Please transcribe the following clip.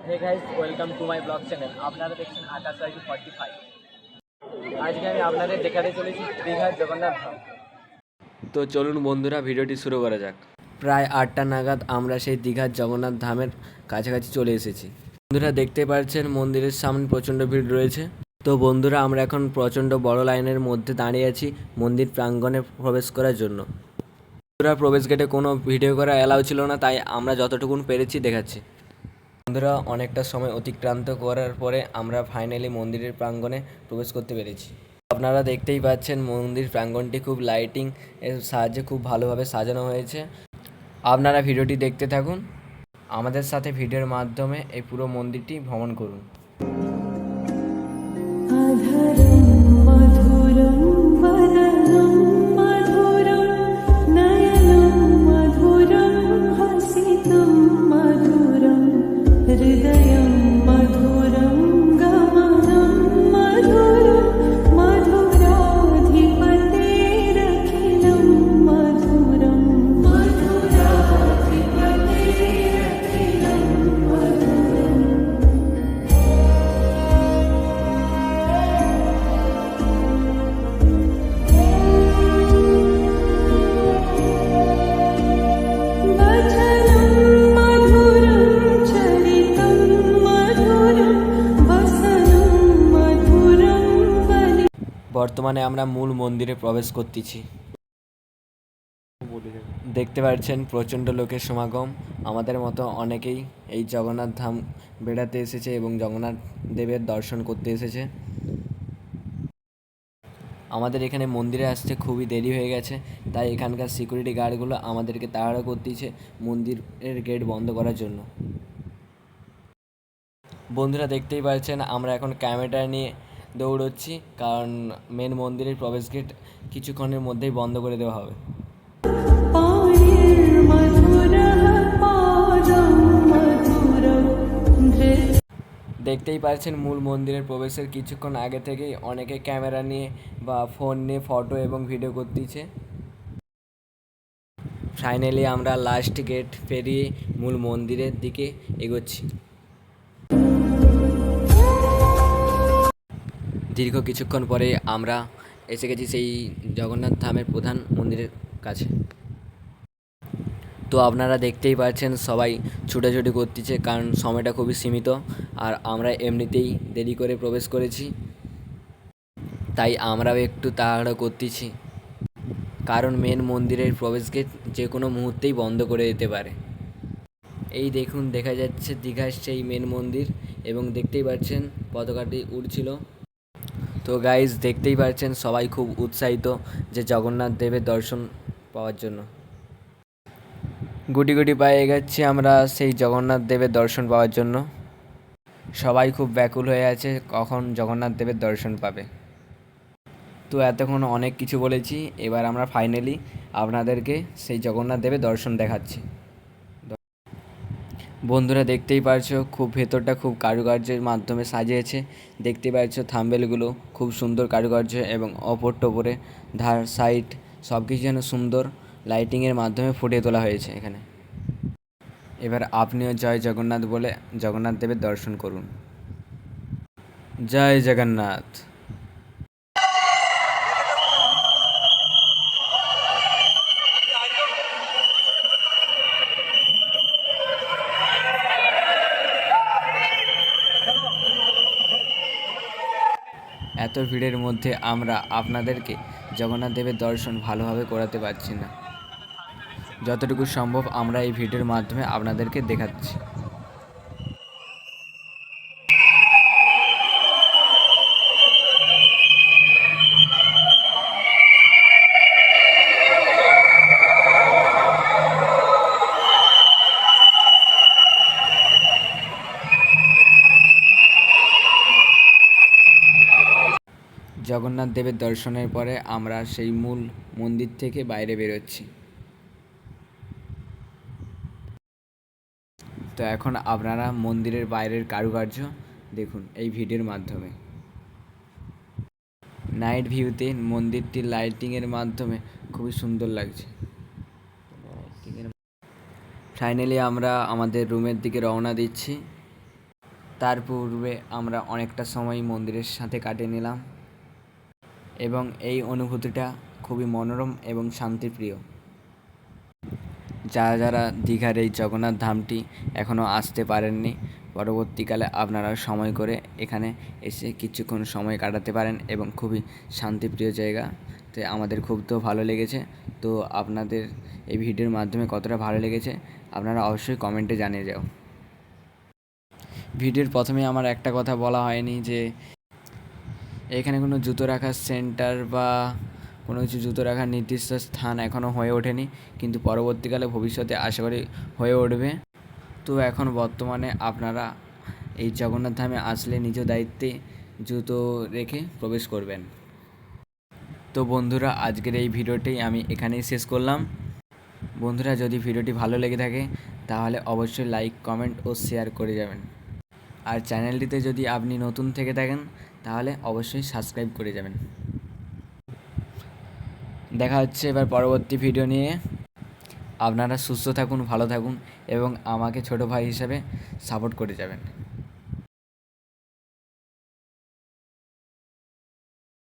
Hey guys, welcome to my blog channel. আপনারা দেখছেন আকাশ 45। আজকে আমি আপনাদের দেখাতে চলেছি দীঘার জগন্নাথ ধাম। তো চলুন বন্ধুরা, ভিডিওটি শুরু করা যাক। প্রায় 8টা নাগাদ আমরা সেই দীঘার জগন্নাথ ধামের কাছাকাছি চলে এসেছি। বন্ধুরা দেখতে পাচ্ছেন মন্দিরের সামনে প্রচণ্ড ভিড় রয়েছে। তো বন্ধুরা, আমরা এখন প্রচণ্ড বড় লাইনের মধ্যে দাঁড়িয়ে আছি মন্দির প্রাঙ্গণে প্রবেশ করার জন্য। বন্ধুরা, প্রবেশ গেটে কোনো ভিডিও করা অ্যালাউ ছিল না, তাই আমরা যতটুকুন পেরেছি দেখাচ্ছি। বন্ধুরা, অনেকটা সময় অতিক্রান্ত করার পরে আমরা ফাইনালি মন্দিরের প্রাঙ্গণে প্রবেশ করতে পেরেছি। আপনারা দেখতেই পাচ্ছেন মন্দির প্রাঙ্গণটি খুব লাইটিং এর সাহায্যে খুব ভালোভাবে সাজানো হয়েছে। আপনারা ভিডিওটি দেখতে থাকুন, আমাদের সাথে ভিডিওর মাধ্যমে এই পুরো মন্দিরটি ভ্রমণ করুন। বর্তমানে আমরা মূল মন্দিরে প্রবেশ করতেছি। দেখতে পাচ্ছেন প্রচণ্ড লোকের সমাগম। আমাদের মতো অনেকেই এই জগন্নাথ ধাম বেড়াতে এসেছে এবং জগন্নাথ দেবের দর্শন করতে এসেছে। আমাদের এখানে মন্দিরে আসতে খুবই দেরি হয়ে গেছে, তাই এখানকার সিকিউরিটি গার্ডগুলো আমাদেরকে তাড়াহুড়ো করতেছে মন্দিরের গেট বন্ধ করার জন্য। বন্ধুরা দেখতেই পাচ্ছেন আমরা এখন ক্যামেরা নিয়ে দৌড়চ্ছি, কারণ মেন মন্দিরের প্রবেশ গেট কিছুক্ষণের মধ্যেই বন্ধ করে দেওয়া হবে। দেখতেই পাচ্ছেন মূল মন্দিরের প্রবেশের কিছুক্ষণ আগে থেকেই অনেকে ক্যামেরা নিয়ে বা ফোন নিয়ে ফটো এবং ভিডিও করতেছে। ফাইনালি আমরা লাস্ট গেট পেরিয়ে মূল মন্দিরের দিকে এগোচ্ছি। দীর্ঘ কিছুক্ষণ পরে আমরা এসে গেছি সেই জগন্নাথ ধামের প্রধান মন্দিরের কাছে। তো আপনারা দেখতেই পাচ্ছেন সবাই ছুটাছুটি করতেছে, কারণ সময়টা খুবই সীমিত আর আমরা এমনিতেই দেরি করে প্রবেশ করেছি, তাই আমরাও একটু তাড়াহুড়ো করতেছি, কারণ মেন মন্দিরের প্রবেশ গেট যে কোনো মুহূর্তেই বন্ধ করে দিতে পারে। এই দেখুন, দেখা যাচ্ছে দীঘার সেই মেন মন্দির এবং দেখতেই পাচ্ছেন পতাকাটি উড়ছিল। তো গাইজ দেখতেই পাচ্ছেন সবাই খুব উৎসাহিত যে জগন্নাথ দেবের দর্শন পাওয়ার জন্য। গুটি গুটি পায়ে এগোচ্ছি আমরা সেই জগন্নাথ দেবের দর্শন পাওয়ার জন্য। সবাই খুব ব্যাকুল হয়ে আছে কখন জগন্নাথ দেবের দর্শন পাবে। তো এতক্ষণ অনেক কিছু বলেছি, এবার আমরা ফাইনালি আপনাদেরকে সেই জগন্নাথ দেবের দর্শন দেখাচ্ছি। বন্ধুরা দেখতেই পারছো খুব ভেতরটা খুব কারুকার্যের মাধ্যমে সাজিয়েছে। দেখতে পাচ্ছো থাম্বেলগুলো খুব সুন্দর কারুকার্য এবং অপর টপরে ধার সাইড সব কিছু যেন সুন্দর লাইটিংয়ের মাধ্যমে ফুটিয়ে তোলা হয়েছে এখানে। এবার আপনিও জয় জগন্নাথ বলে জগন্নাথ দেবের দর্শন করুন। জয় জগন্নাথ। এত ভিড়ের মধ্যে আমরা আপনাদেরকে জগন্নাথ দেবের দর্শন ভালোভাবে করাতে পারছি না, যতটুকু সম্ভব আমরা এই ভিডিওর মাধ্যমে আপনাদেরকে দেখাচ্ছি। জগন্নাথ দেবের দর্শনের পরে আমরা সেই মূল মন্দির থেকে বাইরে বেরোচ্ছি। তো এখন আপনারা মন্দিরের বাইরের কারুকার্য দেখুন এই ভিডিওর মাধ্যমে। নাইট ভিউতে মন্দিরটির লাইটিংয়ের মাধ্যমে খুবই সুন্দর লাগছে। ফাইনালি আমরা আমাদের রুমের দিকে রওনা দিচ্ছি। তার পূর্বে আমরা অনেকটা সময় মন্দিরের সাথে কাটিয়ে নিলাম এবং এই অনুভূতিটা খুবই মনোরম এবং শান্তিপ্রিয়। যারা যারা দীঘার এই জগন্নাথ ধামটি এখনও আসতে পারেননি, পরবর্তীকালে আপনারা সময় করে এখানে এসে কিছুক্ষণ সময় কাটাতে পারেন এবং খুবই শান্তিপ্রিয় জায়গা। তো আমাদের খুব তো ভালো লেগেছে। তো আপনাদের এই ভিডিওর মাধ্যমে কতটা ভালো লেগেছে আপনারা অবশ্যই কমেন্টে জানিয়ে যাও। ভিডিওর প্রথমে আমার একটা কথা বলা হয়নি যে এখানে কোনো জুতো রাখার সেন্টার বা কোনো কিছু জুতো রাখার নির্দিষ্ট স্থান এখনও হয়ে ওঠেনি, কিন্তু পরবর্তীকালে ভবিষ্যতে আশা করি হয়ে উঠবে। তো এখন বর্তমানে আপনারা এই জগন্নাথ ধামে আসলে নিজ দায়িত্বে জুতো রেখে প্রবেশ করবেন। তো বন্ধুরা, আজকের এই ভিডিওটি আমি এখানেই শেষ করলাম। বন্ধুরা, যদি ভিডিওটি ভালো লেগে থাকে তাহলে অবশ্যই লাইক, কমেন্ট ও শেয়ার করে যাবেন। আর চ্যানেলটিতে যদি আপনি নতুন থেকে থাকেন তাহলে অবশ্যই সাবস্ক্রাইব করে যাবেন। দেখা হচ্ছে এবার পরবর্তী ভিডিও নিয়ে। আপনারা সুস্থ থাকুন, ভালো থাকুন এবং আমাকে ছোটো ভাই হিসাবে সাপোর্ট করে যাবেন।